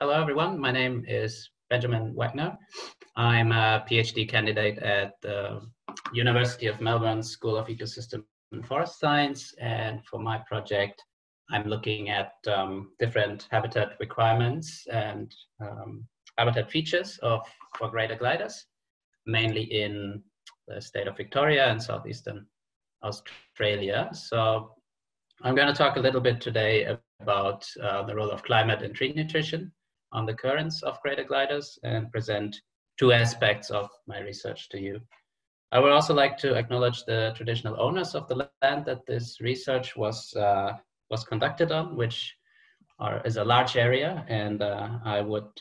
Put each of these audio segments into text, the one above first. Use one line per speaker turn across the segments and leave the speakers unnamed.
Hello, everyone. My name is Benjamin Wagner. I'm a PhD candidate at the University of Melbourne School of Ecosystem and Forest Science. And for my project, I'm looking at different habitat requirements and habitat features for greater gliders, mainly in the state of Victoria and southeastern Australia. So I'm going to talk a little bit today about the role of climate and tree nutrition on the currents of greater gliders and present two aspects of my research to you. I would also like to acknowledge the traditional owners of the land that this research was conducted on, which is a large area, and I would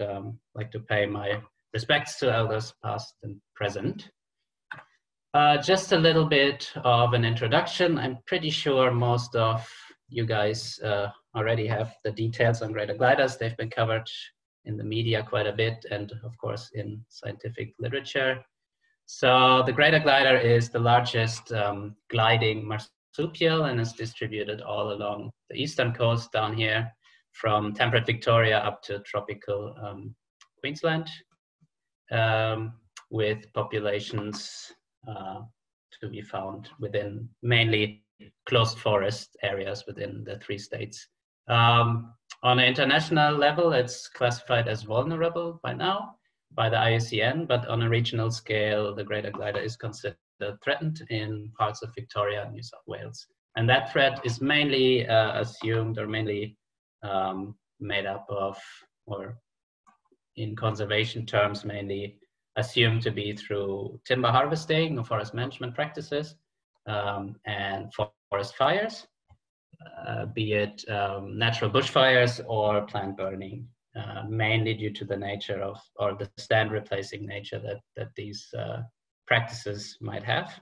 like to pay my respects to elders past and present. Just a little bit of an introduction. I'm pretty sure most of you guys already have the details on greater gliders. They've been covered in the media quite a bit and of course in scientific literature. So the greater glider is the largest gliding marsupial and is distributed all along the eastern coast down here from temperate Victoria up to tropical Queensland, with populations to be found within mainly closed forest areas within the 3 states. On an international level, it's classified as vulnerable by now by the IUCN, but on a regional scale, the greater glider is considered threatened in parts of Victoria and New South Wales. And that threat is mainly assumed or mainly made up of, or in conservation terms, mainly assumed to be through timber harvesting or forest management practices and forest fires, be it natural bushfires or plant burning, mainly due to the nature of, or the stand replacing nature that these practices might have,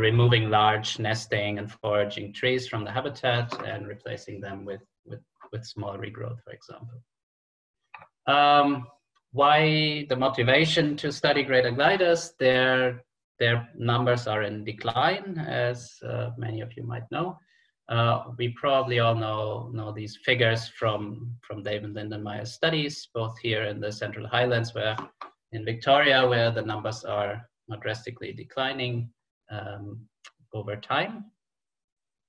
removing large nesting and foraging trees from the habitat and replacing them with small regrowth, for example. Why the motivation to study greater gliders? Their numbers are in decline, as many of you might know. We probably all know these figures from David Lindenmeyer's studies, both here in the Central Highlands, where in Victoria, where the numbers are drastically declining over time,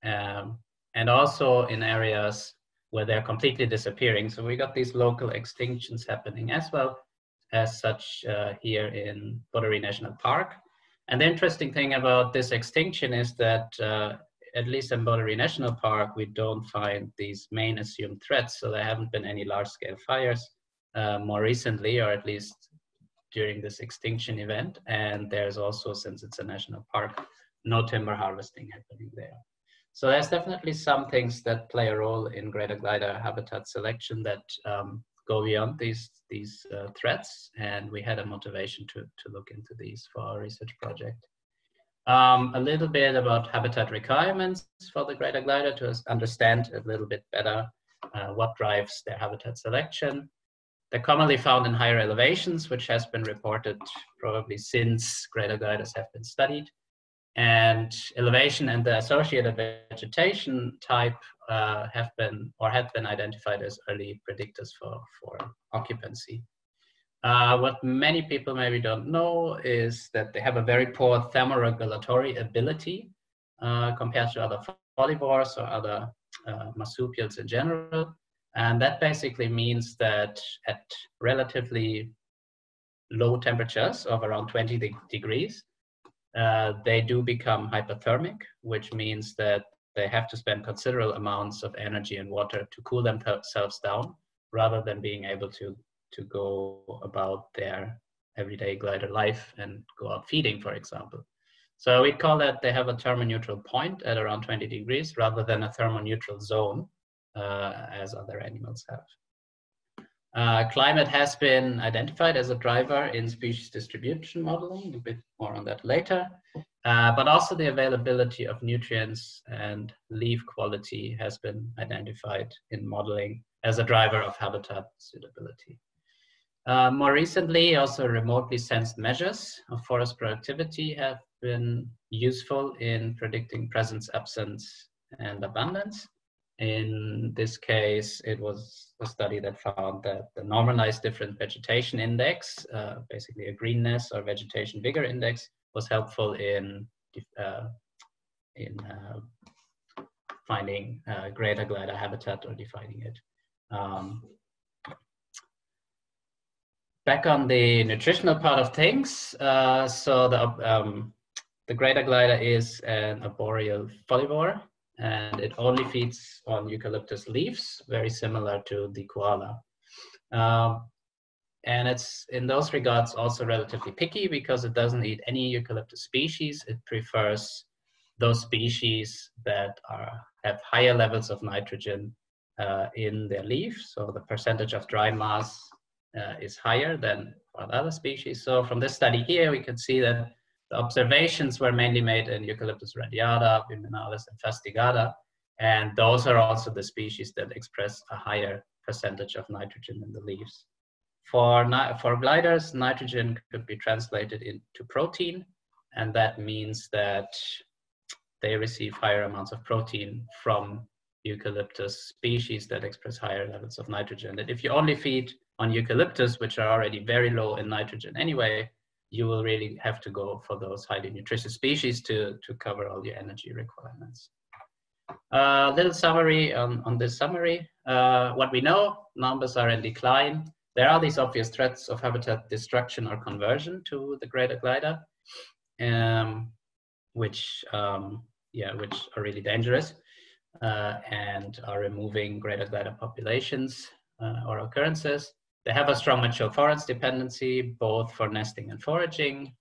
and also in areas where they're completely disappearing. So we got these local extinctions happening as well as such here in Petauroides National Park. And the interesting thing about this extinction is that at least in Petauroides National Park, we don't find these main assumed threats. So there haven't been any large-scale fires more recently, or at least during this extinction event. And there's also, since it's a national park, no timber harvesting happening there. So there's definitely some things that play a role in greater glider habitat selection that go beyond these threats. And we had a motivation to look into these for our research project. A little bit about habitat requirements for the greater glider to understand a little bit better what drives their habitat selection. They're commonly found in higher elevations, which has been reported probably since greater gliders have been studied. And elevation and the associated vegetation type had been identified as early predictors for occupancy. What many people maybe don't know is that they have a very poor thermoregulatory ability compared to other folivores or other marsupials in general. And that basically means that at relatively low temperatures of around 20 degrees, they do become hypothermic, which means that they have to spend considerable amounts of energy and water to cool themselves down, rather than being able to go about their everyday glider life and go out feeding, for example. So we call that they have a thermoneutral point at around 20 degrees, rather than a thermoneutral zone, as other animals have. Climate has been identified as a driver in species distribution modeling, a bit more on that later, but also the availability of nutrients and leaf quality has been identified in modeling as a driver of habitat suitability. More recently, also remotely sensed measures of forest productivity have been useful in predicting presence, absence, and abundance. In this case, it was a study that found that the normalized different vegetation index, basically a greenness or vegetation vigor index, was helpful in finding greater glider habitat or defining it. Back on the nutritional part of things, so the greater glider is an arboreal folivore, and it only feeds on eucalyptus leaves, very similar to the koala. And it's in those regards also relatively picky because it doesn't eat any eucalyptus species. It prefers those species that have higher levels of nitrogen in their leaf. So the percentage of dry mass is higher than for other species. So from this study here, we can see that the observations were mainly made in Eucalyptus radiata, Viminalis, and fastigata. And those are also the species that express a higher percentage of nitrogen in the leaves. For gliders, nitrogen could be translated into protein, and that means that they receive higher amounts of protein from eucalyptus species that express higher levels of nitrogen. And if you only feed on eucalyptus, which are already very low in nitrogen anyway, you will really have to go for those highly nutritious species to cover all your energy requirements. Little summary on this summary. What we know, numbers are in decline. There are these obvious threats of habitat destruction or conversion to the greater glider, which are really dangerous and are removing greater glider populations or occurrences. They have a strong mature forest dependency, both for nesting and foraging.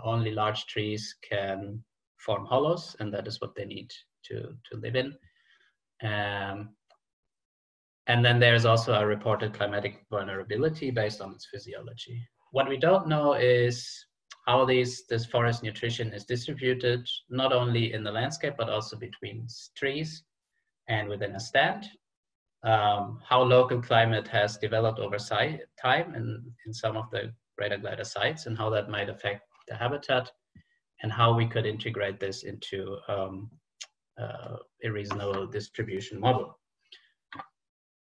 Only large trees can form hollows, and that is what they need to live in. And then there's also a reported climatic vulnerability based on its physiology. What we don't know is how this forest nutrition is distributed, not only in the landscape, but also between trees and within a stand. How local climate has developed over time in some of the greater glider sites, and how that might affect the habitat, and how we could integrate this into a reasonable distribution model.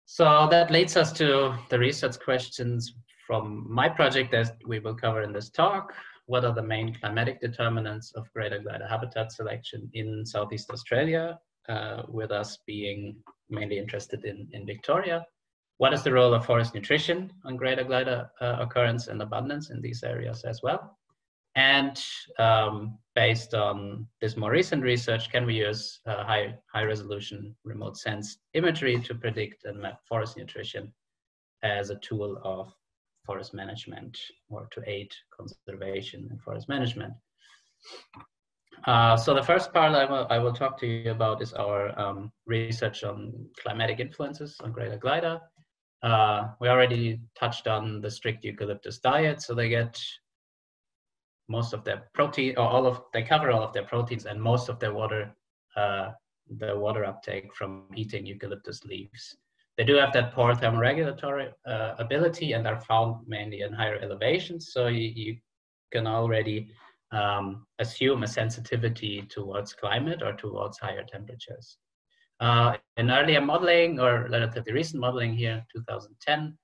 So that leads us to the research questions from my project that we will cover in this talk. What are the main climatic determinants of greater glider habitat selection in Southeast Australia, with us being mainly interested in Victoria? What is the role of forest nutrition on greater glider occurrence and abundance in these areas as well? And based on this more recent research, can we use high resolution remote sense imagery to predict and map forest nutrition as a tool of forest management, or to aid conservation and forest management? So the first part I will talk to you about is our research on climatic influences on greater glider. We already touched on the strict eucalyptus diet, so they get most of their protein, or they cover all of their proteins and most of their water, the water uptake from eating eucalyptus leaves. They do have that poor thermoregulatory ability and are found mainly in higher elevations. So you can already assume a sensitivity towards climate or towards higher temperatures. In earlier modeling, or relatively recent modeling here, 2010,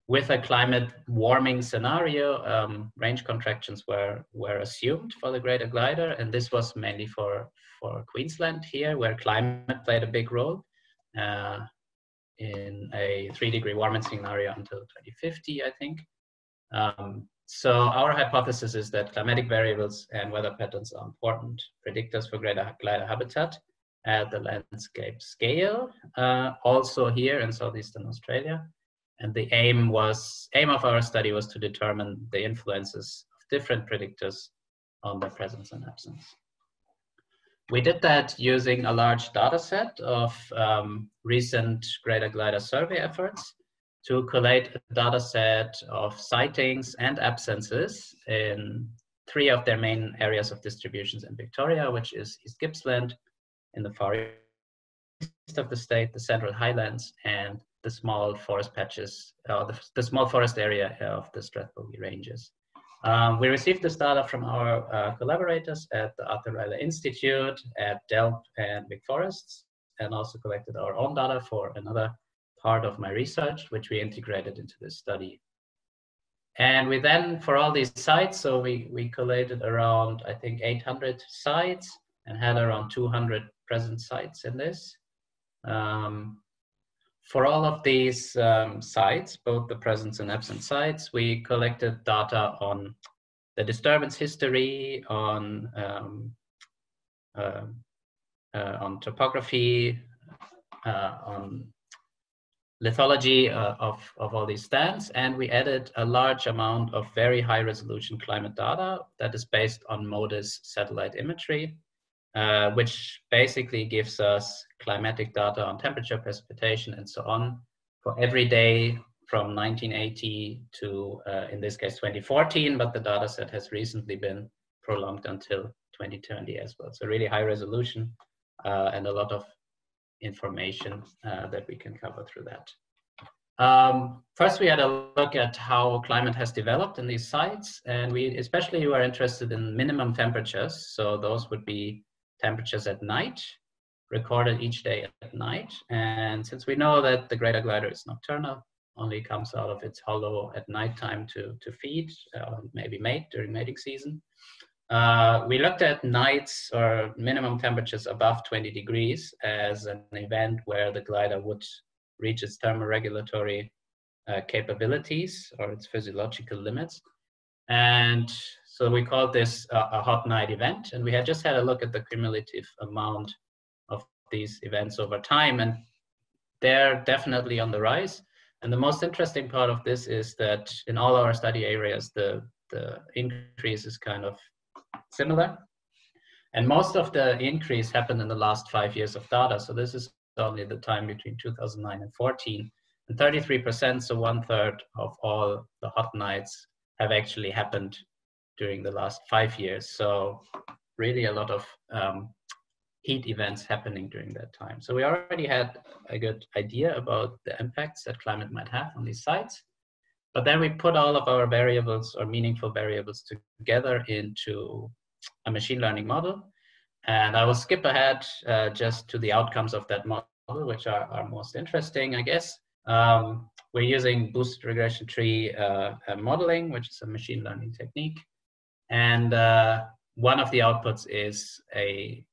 with a climate warming scenario, range contractions were assumed for the greater glider, and this was mainly for Queensland here, where climate played a big role in a 3-degree warming scenario until 2050, I think. So our hypothesis is that climatic variables and weather patterns are important predictors for greater glider habitat at the landscape scale, also here in Southeastern Australia. And the aim of our study was to determine the influences of different predictors on their presence and absence. We did that using a large data set of recent greater glider survey efforts to collate a data set of sightings and absences in 3 of their main areas of distributions in Victoria, which is East Gippsland in the far east of the state, the Central Highlands, and the small forest patches, the small forest area of the Strathbogie Ranges. We received this data from our collaborators at the Arthur Rylah Institute, at DELP and Vic Forests, and also collected our own data for another part of my research, which we integrated into this study. And we then, for all these sites, so we collated around, I think, 800 sites and had around 200 present sites in this. For all of these sites, both the present and absent sites, we collected data on the disturbance history, on topography, on lithology of all these stands, and we added a large amount of very high resolution climate data that is based on MODIS satellite imagery, which basically gives us climatic data on temperature, precipitation, and so on for every day from 1980 to, in this case, 2014, but the data set has recently been prolonged until 2020 as well. So really high resolution and a lot of information that we can cover through that. First, we had a look at how climate has developed in these sites, and we especially were interested in minimum temperatures. So those would be temperatures at night, recorded each day at night. And since we know that the greater glider is nocturnal, only comes out of its hollow at nighttime to feed, maybe mate during mating season. We looked at nights or minimum temperatures above 20 degrees as an event where the glider would reach its thermoregulatory capabilities or its physiological limits. And so we called this a hot night event. And we had just had a look at the cumulative amount of these events over time. And they're definitely on the rise. And the most interesting part of this is that in all our study areas, the increase is kind of similar. And most of the increase happened in the last 5 years of data. So this is only the time between 2009 and 14. And 33%, so 1/3 of all the hot nights have actually happened during the last 5 years. So really a lot of heat events happening during that time. So we already had a good idea about the impacts that climate might have on these sites. But then we put all of our variables or meaningful variables together into a machine learning model. And I will skip ahead just to the outcomes of that model, which are most interesting, I guess. We're using boosted regression tree modeling, which is a machine learning technique. And one of the outputs is a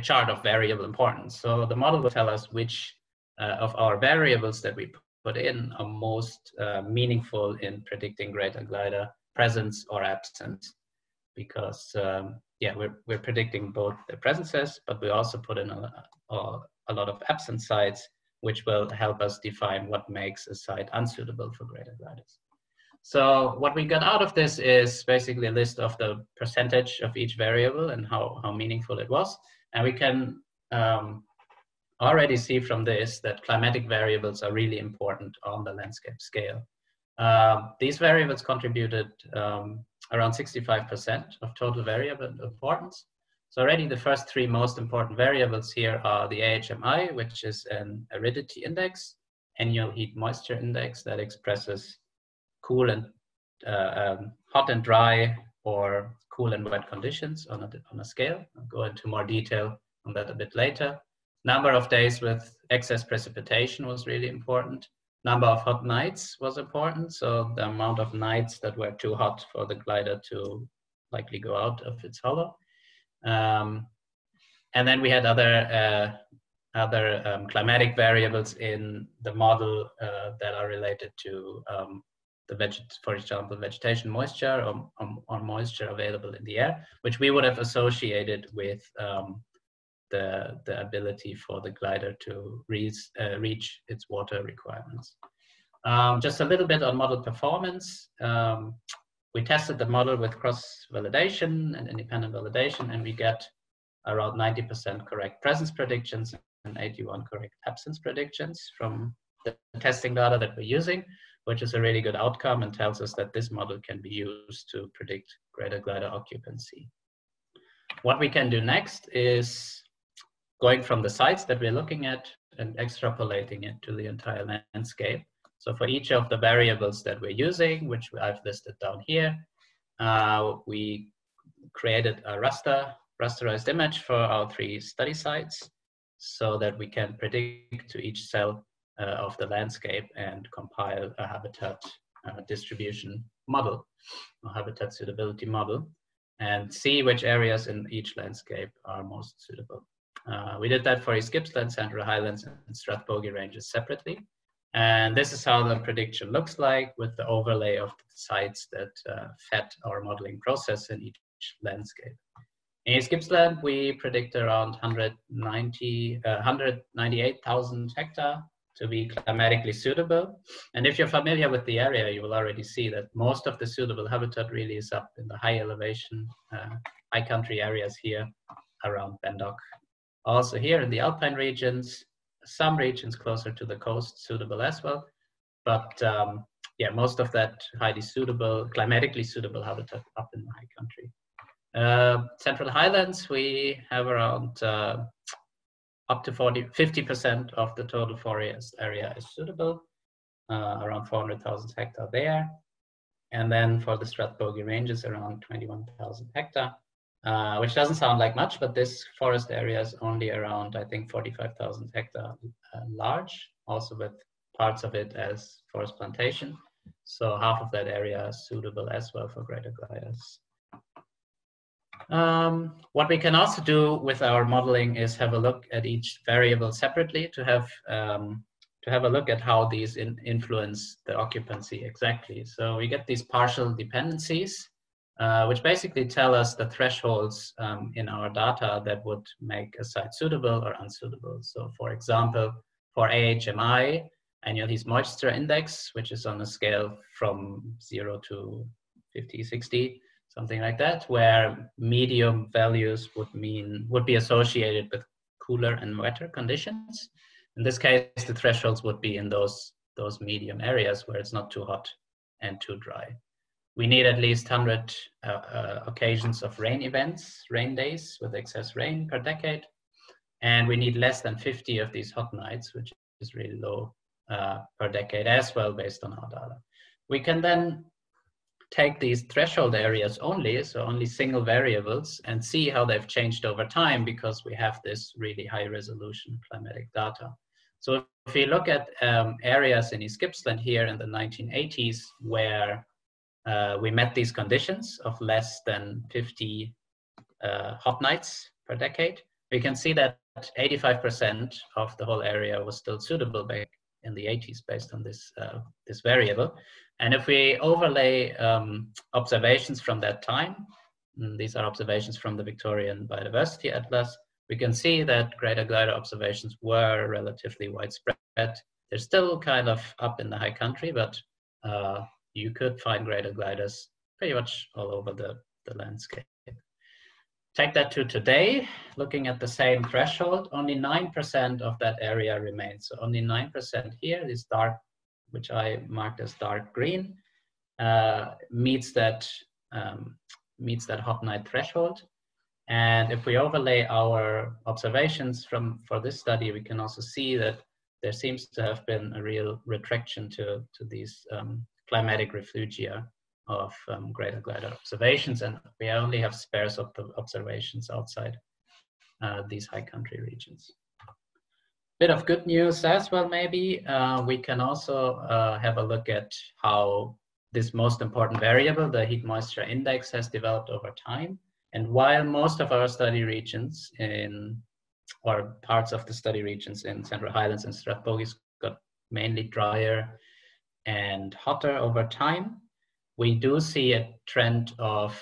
chart of variable importance. So the model will tell us which of our variables that we put in are most meaningful in predicting greater glider presence or absence. Because yeah, we're predicting both the presences, but we also put in a lot of absent sites, which will help us define what makes a site unsuitable for greater gliders. So what we got out of this is basically a list of the percentage of each variable and how meaningful it was. And we can already see from this that climatic variables are really important on the landscape scale. These variables contributed around 65% of total variable importance. So already the first three most important variables here are the AHMI, which is an aridity index, annual heat moisture index that expresses cool and hot and dry or cool and wet conditions on a scale. I'll go into more detail on that a bit later. Number of days with excess precipitation was really important. Number of hot nights was important. So the amount of nights that were too hot for the glider to likely go out of its hollow. And then we had other climatic variables in the model that are related to for example, vegetation moisture or moisture available in the air, which we would have associated with the ability for the glider to reach its water requirements. Just a little bit on model performance. We tested the model with cross-validation and independent validation, and we get around 90% correct presence predictions and 81 correct absence predictions from the testing data that we're using, which is a really good outcome and tells us that this model can be used to predict greater glider occupancy. What we can do next is going from the sites that we're looking at and extrapolating it to the entire landscape. So for each of the variables that we're using, which I've listed down here, we created a rasterized image for our 3 study sites. so that we can predict to each cell of the landscape and compile a habitat distribution model, or habitat suitability model, and see which areas in each landscape are most suitable. We did that for East Gippsland, Central Highlands, and Strathbogie ranges separately. And this is how the prediction looks like with the overlay of the sites that fed our modeling process in each landscape. In East Gippsland, we predict around 198,000 hectares to be climatically suitable. And if you're familiar with the area, you will already see that most of the suitable habitat really is up in the high elevation, high country areas here around Bendock. Also here in the alpine regions, some regions closer to the coast suitable as well. But yeah, most of that highly suitable, climatically suitable habitat up in the high country. Central Highlands, we have around up to 50% of the total forest area is suitable, around 400,000 hectares there. And then for the Strathbogie ranges, around 21,000 hectares, which doesn't sound like much, but this forest area is only around, I think, 45,000 hectares large, also with parts of it as forest plantation. So half of that area is suitable as well for greater gliders. What we can also do with our modeling is have a look at each variable separately to have a look at how these influence the occupancy exactly. So we get these partial dependencies, which basically tell us the thresholds in our data that would make a site suitable or unsuitable. So for example, for AHMI, annual moisture index, which is on a scale from 0 to 50, 60, something like that, where medium values would be associated with cooler and wetter conditions. In this case, the thresholds would be in those medium areas where it's not too hot and too dry. We need at least 100 occasions of rain events, rain days with excess rain per decade. And we need less than 50 of these hot nights, which is really low per decade as well, based on our data. We can then take these threshold areas only, so only single variables, and see how they've changed over time because we have this really high resolution climatic data. So if we look at areas in East Gippsland here in the 1980s where we met these conditions of less than 50 hot nights per decade, we can see that 85% of the whole area was still suitable back in the 80s based on this, this variable. And if we overlay observations from that time, these are observations from the Victorian Biodiversity Atlas, we can see that greater glider observations were relatively widespread. They're still kind of up in the high country, but you could find greater gliders pretty much all over the landscape. Take that to today, looking at the same threshold, only 9% of that area remains. So only 9% here, this dark, which I marked as dark green, meets that hot night threshold. And if we overlay our observations for this study, we can also see that there seems to have been a real retraction to these climatic refugia of greater glider observations, and we only have spares of the observations outside these high country regions. Bit of good news as well, maybe. We can also have a look at how this most important variable, the heat moisture index, has developed over time. And while most of our study regions or parts of the study regions in Central Highlands and Strathbogie got mainly drier and hotter over time, we do see a trend of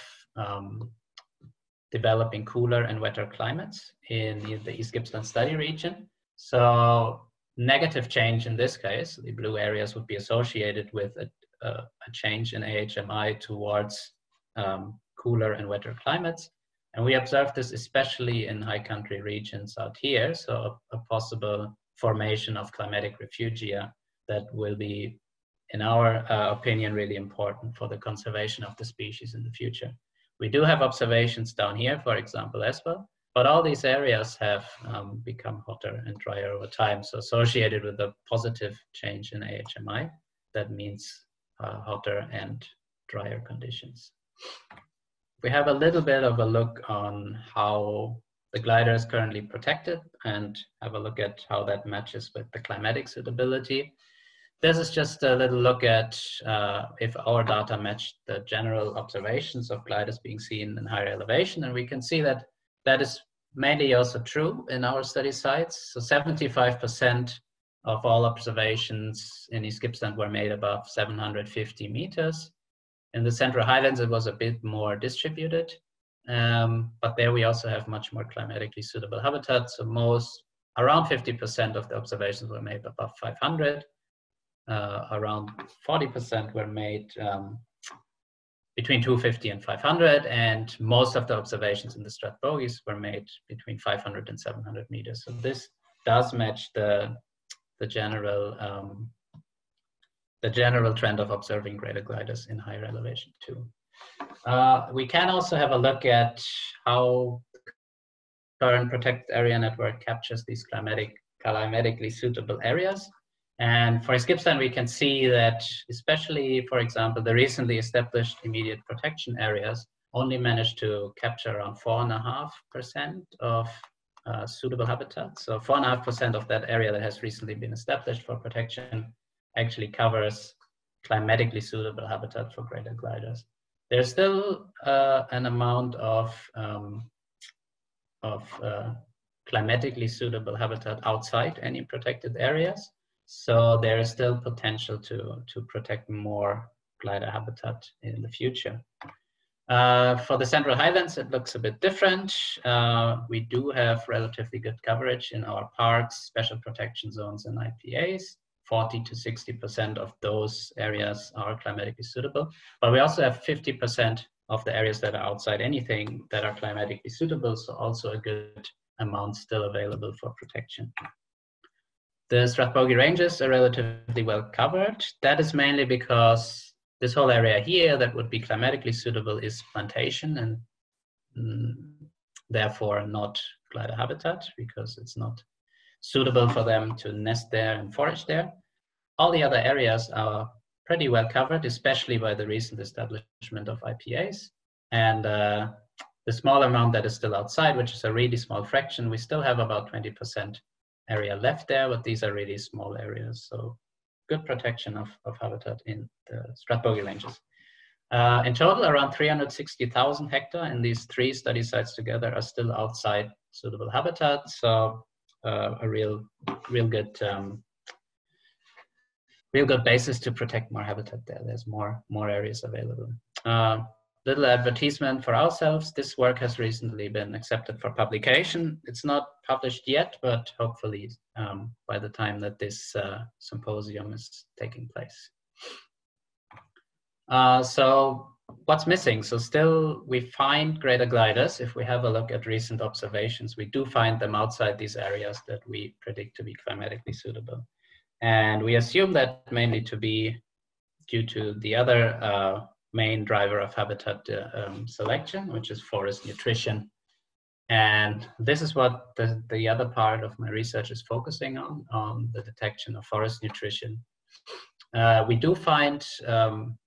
developing cooler and wetter climates in the East Gippsland study region. So negative change in this case, the blue areas would be associated with a change in AHMI towards cooler and wetter climates. And we observed this especially in high country regions out here. So a possible formation of climatic refugia that will be, in our opinion, really important for the conservation of the species in the future. We do have observations down here, for example, as well, but all these areas have become hotter and drier over time. So associated with a positive change in AHMI, that means hotter and drier conditions. We have a little bit of a look on how the glider is currently protected, and have a look at how that matches with the climatic suitability. This is just a little look at if our data match the general observations of gliders being seen in higher elevation, and we can see that that is mainly also true in our study sites. So 75% of all observations in East Gippsland were made above 750 meters. In the Central Highlands, it was a bit more distributed, but there we also have much more climatically suitable habitats. So around 50% of the observations were made above 500. Around 40% were made between 250 and 500, and most of the observations in the Strathbogies were made between 500 and 700 meters. So this does match the general trend of observing greater gliders in higher elevation too. We can also have a look at how the current protected area network captures these climatically suitable areas. And for East Gippsland, we can see that, especially, for example, the recently established immediate protection areas only managed to capture around 4.5% of suitable habitats. So 4.5% of that area that has recently been established for protection actually covers climatically suitable habitat for greater gliders. There's still an amount of climatically suitable habitat outside any protected areas. So there is still potential to protect more glider habitat in the future. For the Central Highlands, it looks a bit different. We do have relatively good coverage in our parks, special protection zones, and IPAs. 40 to 60% of those areas are climatically suitable, but we also have 50% of the areas that are outside anything that are climatically suitable, so also a good amount still available for protection. The Strathbogie Ranges are relatively well covered. That is mainly because this whole area here that would be climatically suitable is plantation, and therefore not glider habitat, because it's not suitable for them to nest there and forage there. All the other areas are pretty well covered, especially by the recent establishment of IPAs. And the small amount that is still outside, which is a really small fraction, we still have about 20% area left there, but these are really small areas. So good protection of habitat in the Strathbogie Ranges. In total, around 360,000 hectares in these three study sites together are still outside suitable habitat. So a real good basis to protect more habitat there. There's more areas available. Little advertisement for ourselves. This work has recently been accepted for publication. It's not published yet, but hopefully by the time that this symposium is taking place. So what's missing? So still we find greater gliders. If we have a look at recent observations, we do find them outside these areas that we predict to be climatically suitable. And we assume that mainly to be due to the other main driver of habitat selection, which is forest nutrition. And this is what the other part of my research is focusing on the detection of forest nutrition. We do find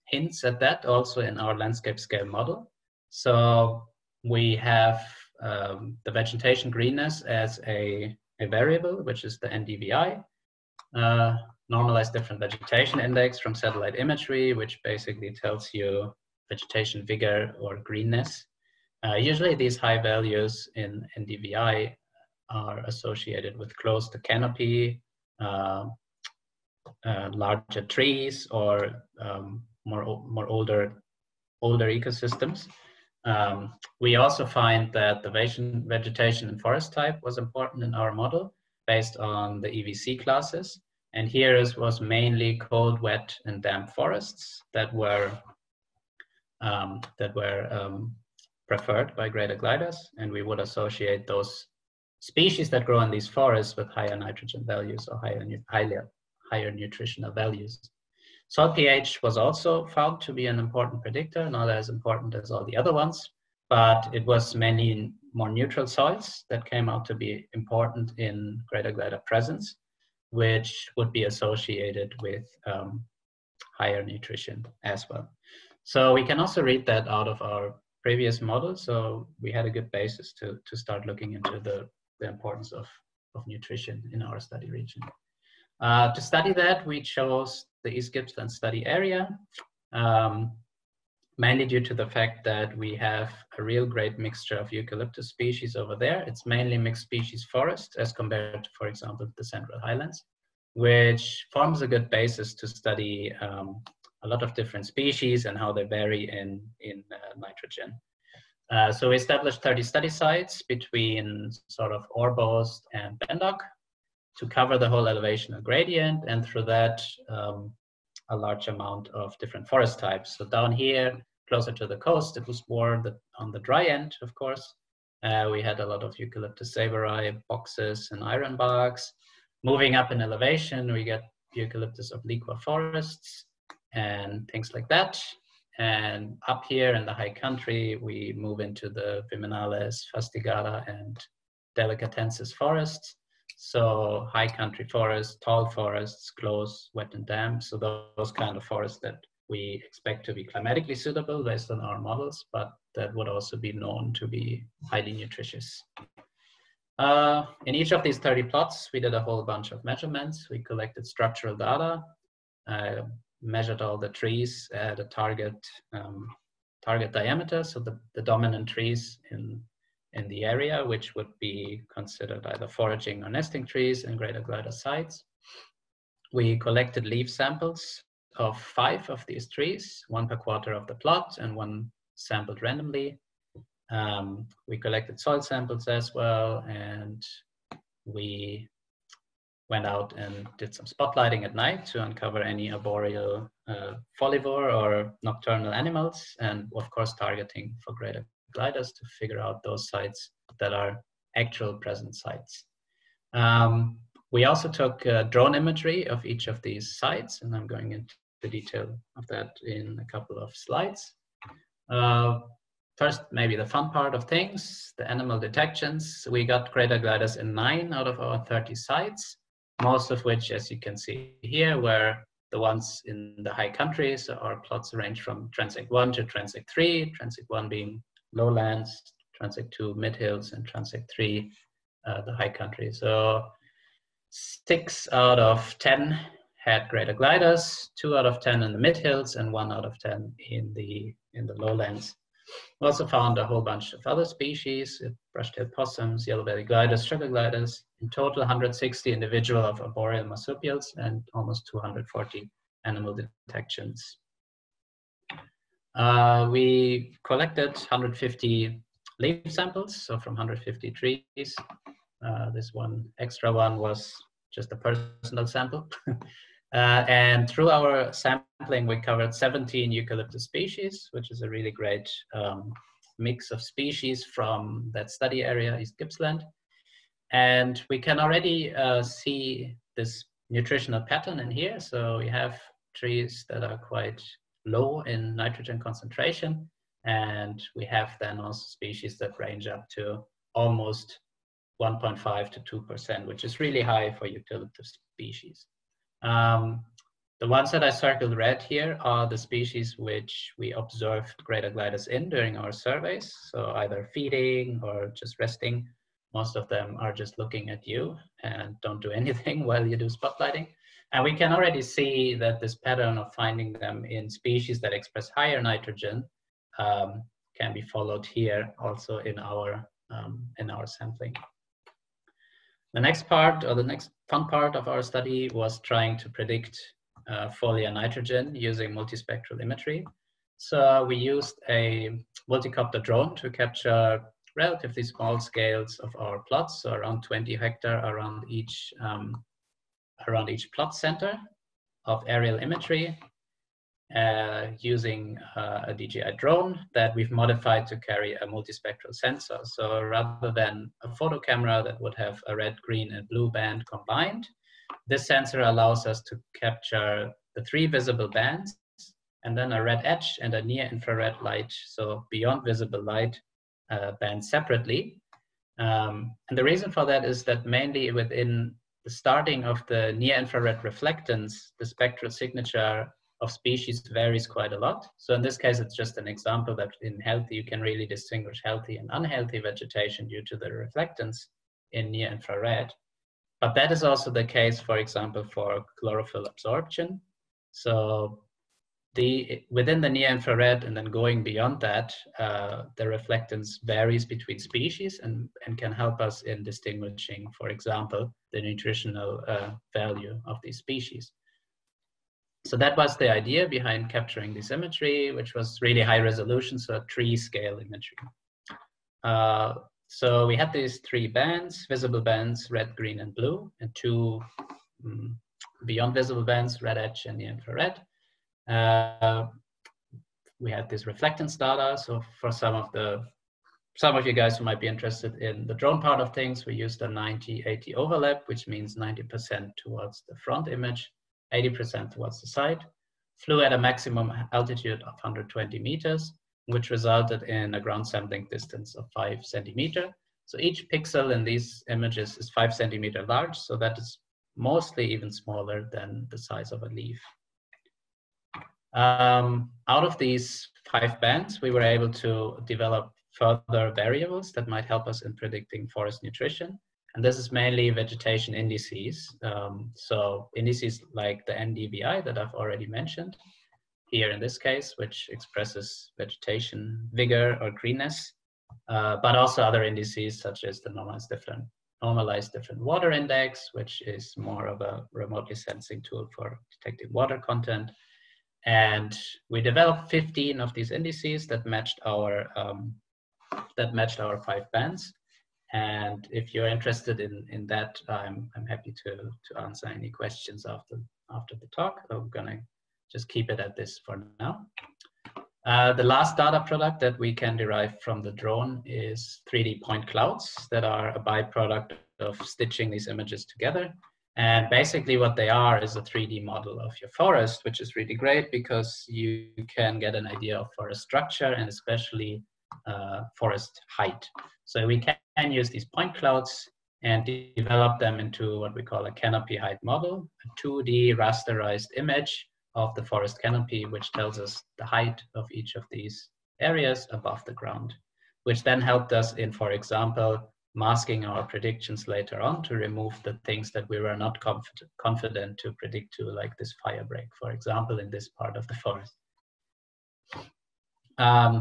hints at that also in our landscape scale model. So we have the vegetation greenness as a variable, which is the NDVI. Normalized different vegetation index from satellite imagery, which basically tells you vegetation vigor or greenness. Usually these high values in NDVI are associated with close to canopy, larger trees, or more older ecosystems. We also find that the vegetation and forest type was important in our model based on the EVC classes. And here was mainly cold, wet, and damp forests that were preferred by greater gliders, and we would associate those species that grow in these forests with higher nitrogen values or higher nutritional values. Soil pH was also found to be an important predictor, not as important as all the other ones, but it was mainly more neutral soils that came out to be important in greater glider presence, which would be associated with higher nutrition as well. So we can also read that out of our previous model, so we had a good basis to start looking into the importance of nutrition in our study region. To study that, we chose the East Gippsland study area, mainly due to the fact that we have a real great mixture of eucalyptus species over there. It's mainly mixed species forest as compared to, for example, the Central Highlands, which forms a good basis to study a lot of different species and how they vary in nitrogen. So we established 30 study sites between sort of Orbost and Bendock to cover the whole elevational gradient, and through that, a large amount of different forest types. So down here, closer to the coast, it was more on the dry end, of course. We had a lot of Eucalyptus saberi, boxes, and ironbarks. Moving up in elevation, we get Eucalyptus obliqua forests and things like that. And up here in the high country, we move into the Viminales, Fastigata, and Delicatensis forests. So high country forests, tall forests, close, wet and damp. So those kind of forests that we expect to be climatically suitable based on our models, but that would also be known to be highly nutritious. In each of these 30 plots, we did a whole bunch of measurements. We collected structural data, measured all the trees at a target diameter, so the dominant trees in the area, which would be considered either foraging or nesting trees in greater glider sites. We collected leaf samples of 5 of these trees, 1 per quarter of the plot and 1 sampled randomly. We collected soil samples as well, and we went out and did some spotlighting at night to uncover any arboreal folivore or nocturnal animals, and of course targeting for greater gliders to figure out those sites that are actual present sites. We also took drone imagery of each of these sites, and I'm going into the detail of that in a couple of slides. First, maybe the fun part of things, the animal detections. We got greater gliders in 9 out of our 30 sites, most of which, as you can see here, were the ones in the high country. So our plots range from transect 1 to transect 3, transect 1 being lowlands, transect 2 mid-hills, and transect 3 the high country. So 6 out of 10 had greater gliders, 2 out of 10 in the mid-hills, and 1 out of 10 in the lowlands. We also found a whole bunch of other species, brush-tailed possums, yellow-bellied gliders, sugar gliders. In total, 160 individual of arboreal marsupials and almost 240 animal detections. We collected 150 leaf samples, so from 150 trees. This one extra one was just a personal sample. And through our sampling, we covered 17 eucalyptus species, which is a really great mix of species from that study area, East Gippsland. And we can already see this nutritional pattern in here. So we have trees that are quite low in nitrogen concentration, and we have then also species that range up to almost 1.5 to 2%, which is really high for eucalyptus species. The ones that I circled red here are the species which we observed greater gliders in during our surveys. So either feeding or just resting. Most of them are just looking at you and don't do anything while you do spotlighting. And we can already see that this pattern of finding them in species that express higher nitrogen can be followed here also in our sampling. The next part, or the next fun part of our study, was trying to predict foliar nitrogen using multispectral imagery. So we used a multicopter drone to capture relatively small scales of our plots, so around 20 hectare around each plot center of aerial imagery, using a DJI drone that we've modified to carry a multispectral sensor. So rather than a photo camera that would have a red, green, and blue band combined, this sensor allows us to capture the 3 visible bands and then a red edge and a near infrared light, so beyond visible light, band separately. And the reason for that is that mainly within the starting of the near infrared reflectance, the spectral signature of species varies quite a lot. So in this case, it's just an example that in healthy, you can really distinguish healthy and unhealthy vegetation due to the reflectance in near infrared. But that is also the case, for example, for chlorophyll absorption. So within the near infrared and then going beyond that, the reflectance varies between species and can help us in distinguishing, for example, the nutritional value of these species. So that was the idea behind capturing this imagery, which was really high resolution, so tree scale imagery. So we had these 3 bands, visible bands, red, green, and blue, and 2 beyond visible bands, red edge and near infrared. We had this reflectance data. So for some of you guys who might be interested in the drone part of things, we used a 90-80 overlap, which means 90% towards the front image, 80% towards the side. Flew at a maximum altitude of 120 meters, which resulted in a ground sampling distance of 5 centimeters. So each pixel in these images is 5 centimeters large, so that is mostly even smaller than the size of a leaf. Out of these 5 bands, we were able to develop further variables that might help us in predicting forest nutrition. And this is mainly vegetation indices. So indices like the NDVI that I've already mentioned here in this case, which expresses vegetation vigor or greenness, but also other indices such as the normalized different water index, which is more of a remotely sensing tool for detecting water content. And we developed 15 of these indices that matched our 5 bands. And if you're interested in that, I'm happy to answer any questions after the talk. I'm gonna just keep it at this for now. The last data product that we can derive from the drone is 3D point clouds that are a byproduct of stitching these images together. And basically what they are is a 3D model of your forest, which is really great because you can get an idea of forest structure and especially forest height. So we can use these point clouds and develop them into what we call a canopy height model, a 2D rasterized image of the forest canopy, which tells us the height of each of these areas above the ground, which then helped us in, for example, masking our predictions later on to remove the things that we were not confident to predict to, like this fire break, for example, in this part of the forest.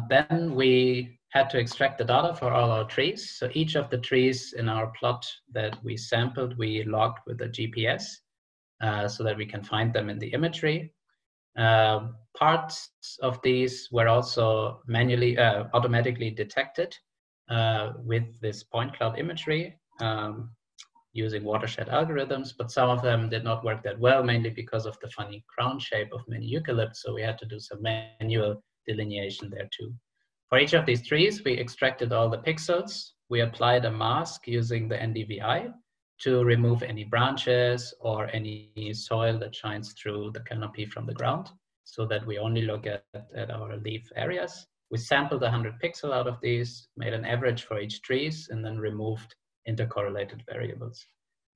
Then we had to extract the data for all our trees. So each of the trees in our plot that we sampled, we logged with a GPS so that we can find them in the imagery. Parts of these were also manually, automatically detected with this point cloud imagery using watershed algorithms, but some of them did not work that well, mainly because of the funny crown shape of many eucalypts. So we had to do some manual delineation there too. For each of these trees, we extracted all the pixels. We applied a mask using the NDVI to remove any branches or any soil that shines through the canopy from the ground so that we only look at our leaf areas. We sampled 100 pixels out of these, made an average for each trees, and then removed intercorrelated variables.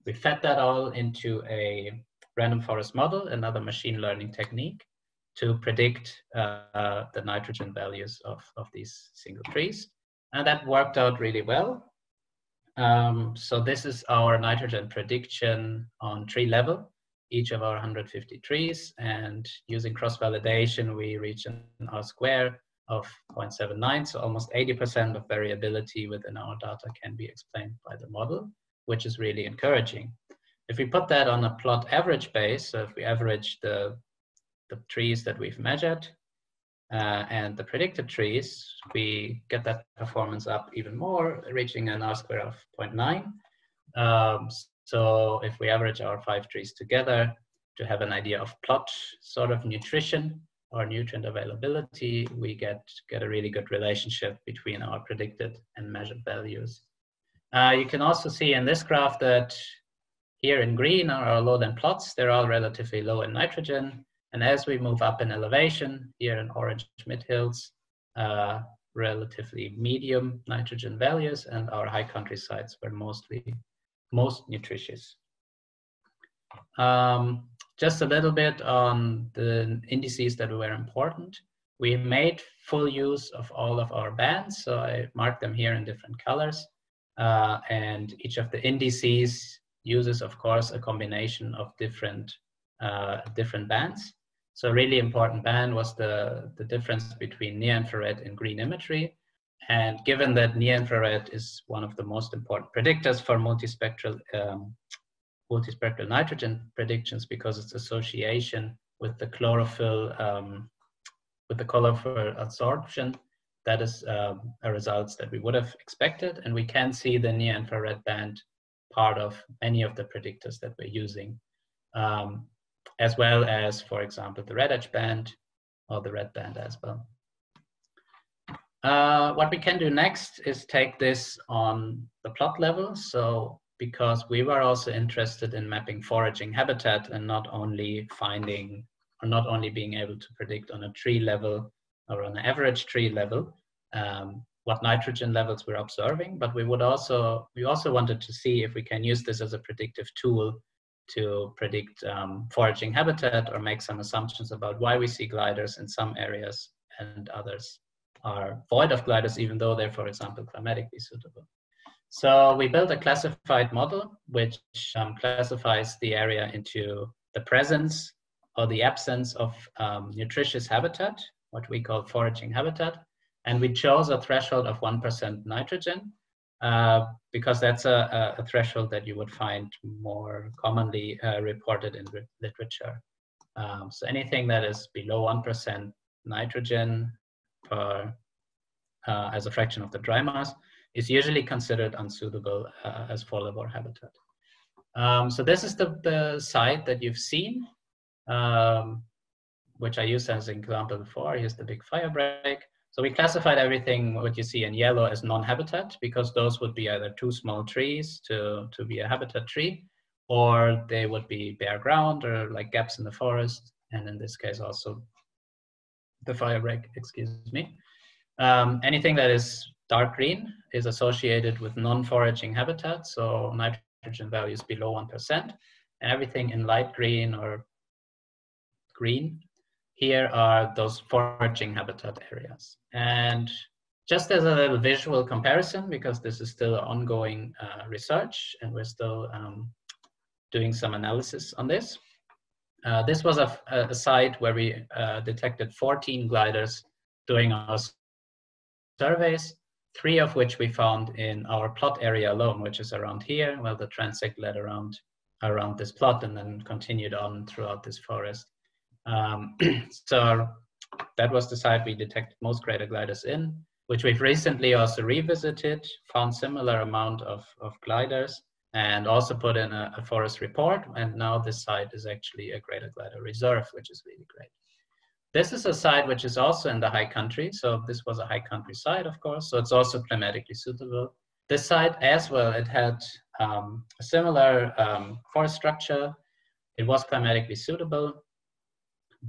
We fed that all into a random forest model, another machine learning technique, to predict the nitrogen values of these single trees. And that worked out really well. So this is our nitrogen prediction on tree level, each of our 150 trees. And using cross-validation, we reach an R-square of 0.79, so almost 80% of variability within our data can be explained by the model, which is really encouraging. If we put that on a plot average base, so if we average the trees that we've measured and the predicted trees, we get that performance up even more, reaching an R-square of 0.9. So if we average our 5 trees together to have an idea of plot sort of nutrition or nutrient availability, we get a really good relationship between our predicted and measured values. You can also see in this graph that here in green are our lowland plots. They're all relatively low in nitrogen. And as we move up in elevation, here in orange mid-hills, relatively medium nitrogen values, and our high countrysides were most nutritious. just a little bit on the indices that were important. We made full use of all of our bands, so I marked them here in different colors. And each of the indices uses, of course, a combination of different bands. So a really important band was the difference between near-infrared and green imagery. And given that near-infrared is one of the most important predictors for multispectral nitrogen predictions, because its association with the chlorophyll absorption, that is a results that we would have expected. And we can see the near-infrared band part of many of the predictors that we're using, as well as, for example, the red edge band or the red band as well. What we can do next is take this on the plot level. So because we were also interested in mapping foraging habitat and not only being able to predict on a tree level or on an average tree level what nitrogen levels we're observing, but we also wanted to see if we can use this as a predictive tool to predict foraging habitat or make some assumptions about why we see gliders in some areas and others are void of gliders, even though they're, for example, climatically suitable. So we built a classified model which classifies the area into the presence or the absence of nutritious habitat, what we call foraging habitat. And we chose a threshold of 1% nitrogen because that's a threshold that you would find more commonly reported in literature. So anything that is below 1% nitrogen as a fraction of the dry mass is usually considered unsuitable as for labor habitat. So this is the site that you've seen, which I used as an example before. Here's the big fire break. So we classified everything, what you see in yellow, as non-habitat, because those would be either too small trees to be a habitat tree, or they would be bare ground or like gaps in the forest. And in this case also the fire break, excuse me. Anything that is dark green is associated with non-foraging habitat, so nitrogen values below 1%, and everything in light green or green, here are those foraging habitat areas. And just as a little visual comparison, because this is still ongoing research and we're still doing some analysis on this. This was a site where we detected 14 gliders doing our surveys, 3 of which we found in our plot area alone, which is around here. Well, the transect led around this plot and then continued on throughout this forest. So that was the site we detected most greater gliders in, which we've recently also revisited, found similar amount of gliders, and also put in a forest report. And now this site is actually a greater glider reserve, which is really great. This is a site which is also in the high country. So this was a high country site, of course. So it's also climatically suitable. This site as well, it had a similar forest structure. It was climatically suitable,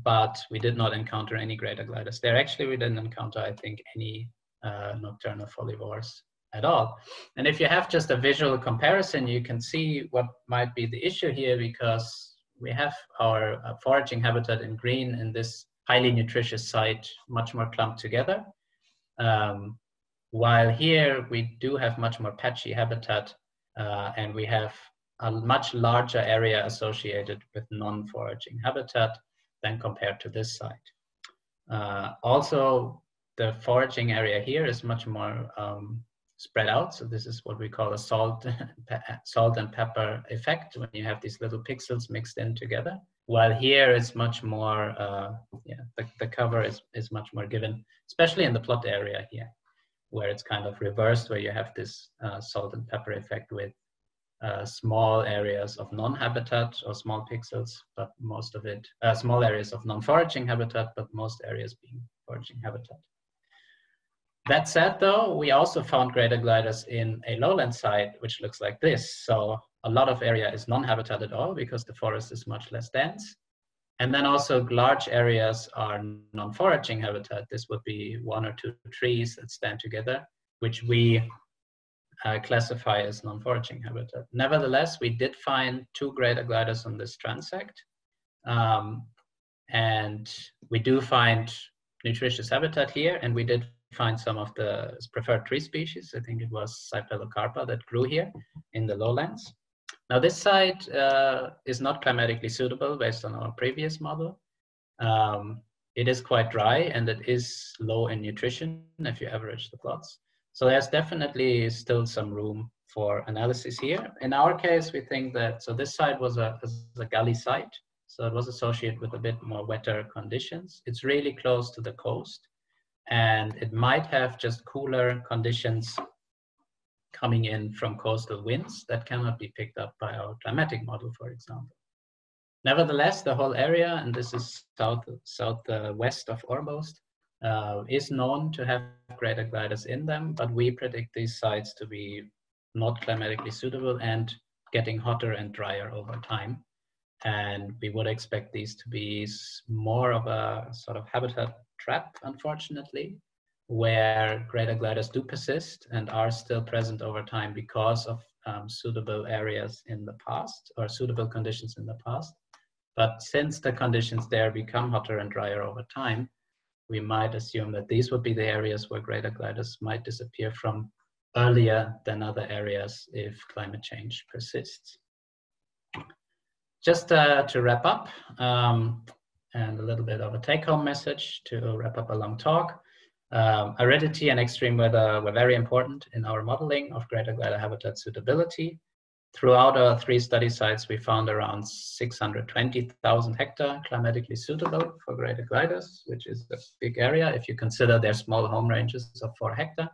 but we did not encounter any greater gliders there. Actually, we didn't encounter, I think, any nocturnal folivores at all. And if you have just a visual comparison, you can see what might be the issue here, because we have our foraging habitat in green in this highly nutritious site much more clumped together. While here we do have much more patchy habitat and we have a much larger area associated with non-foraging habitat than compared to this site. Also, the foraging area here is much more spread out. So this is what we call a salt and pepper effect, when you have these little pixels mixed in together. While here it's much more, the cover is much more given, especially in the plot area here, where it's kind of reversed, where you have this salt and pepper effect with small areas of non-habitat or small pixels, but most of it, small areas of non-foraging habitat, but most areas being foraging habitat. That said, though, we also found greater gliders in a lowland site, which looks like this. So a lot of area is non-habitat at all because the forest is much less dense. And then also large areas are non-foraging habitat. This would be 1 or 2 trees that stand together, which we classify as non-foraging habitat. Nevertheless, we did find 2 greater gliders on this transect. And we do find nutritious habitat here, and we did find some of the preferred tree species. I think it was Cypelocarpa that grew here in the lowlands. Now this site is not climatically suitable based on our previous model. It is quite dry and it is low in nutrition if you average the plots. So there's definitely still some room for analysis here. In our case, we think that, so this site was a gully site. So it was associated with a bit more wetter conditions. It's really close to the coast, and it might have just cooler conditions coming in from coastal winds that cannot be picked up by our climatic model, for example. Nevertheless, the whole area, and this is southwest of Orbost, is known to have greater gliders in them, but we predict these sites to be not climatically suitable and getting hotter and drier over time. And we would expect these to be more of a sort of habitat trap, unfortunately, where greater gliders do persist and are still present over time because of suitable areas in the past, or suitable conditions in the past. But since the conditions there become hotter and drier over time, we might assume that these would be the areas where greater gliders might disappear from earlier than other areas if climate change persists. Just to wrap up, and a little bit of a take-home message to wrap up a long talk. Aridity and extreme weather were very important in our modeling of greater glider habitat suitability. Throughout our 3 study sites, we found around 620,000 hectares climatically suitable for greater gliders, which is a big area if you consider their small home ranges of 4 hectares.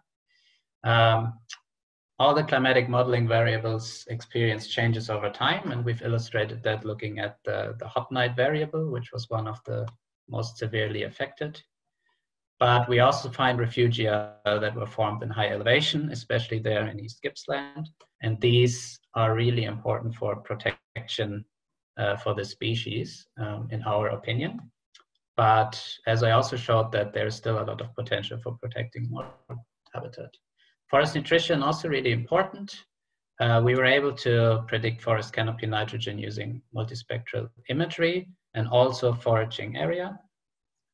All the climatic modeling variables experience changes over time, and we've illustrated that looking at the hot night variable, which was one of the most severely affected. But we also find refugia that were formed in high elevation, especially there in East Gippsland. And these are really important for protection for the species, in our opinion. But as I also showed, that there's still a lot of potential for protecting more habitat. Forest nutrition also really important. We were able to predict forest canopy nitrogen using multispectral imagery and also foraging area.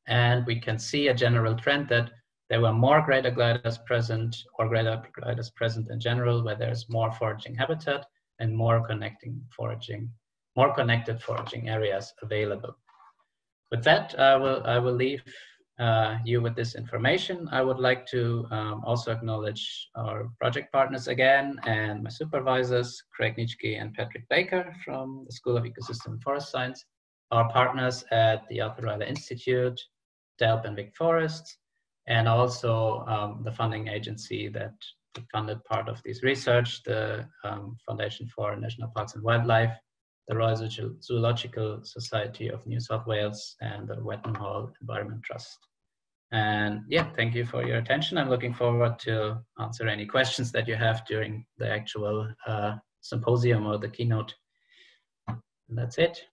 And we can see a general trend that there were more greater gliders present, or greater gliders present in general, where there's more foraging habitat and more connected foraging areas available. With that, I will leave you with this information. I would like to also acknowledge our project partners again, and my supervisors, Craig Nitschke and Patrick Baker from the School of Ecosystem and Forest Science, our partners at the Arthur Rylah Institute, DELP and Vic Forests, and also the funding agency that funded part of this research, the Foundation for National Parks and Wildlife, the Royal Zoological Society of New South Wales, and the Wetton Hall Environment Trust. And yeah, thank you for your attention. I'm looking forward to answer any questions that you have during the actual symposium or the keynote. And that's it.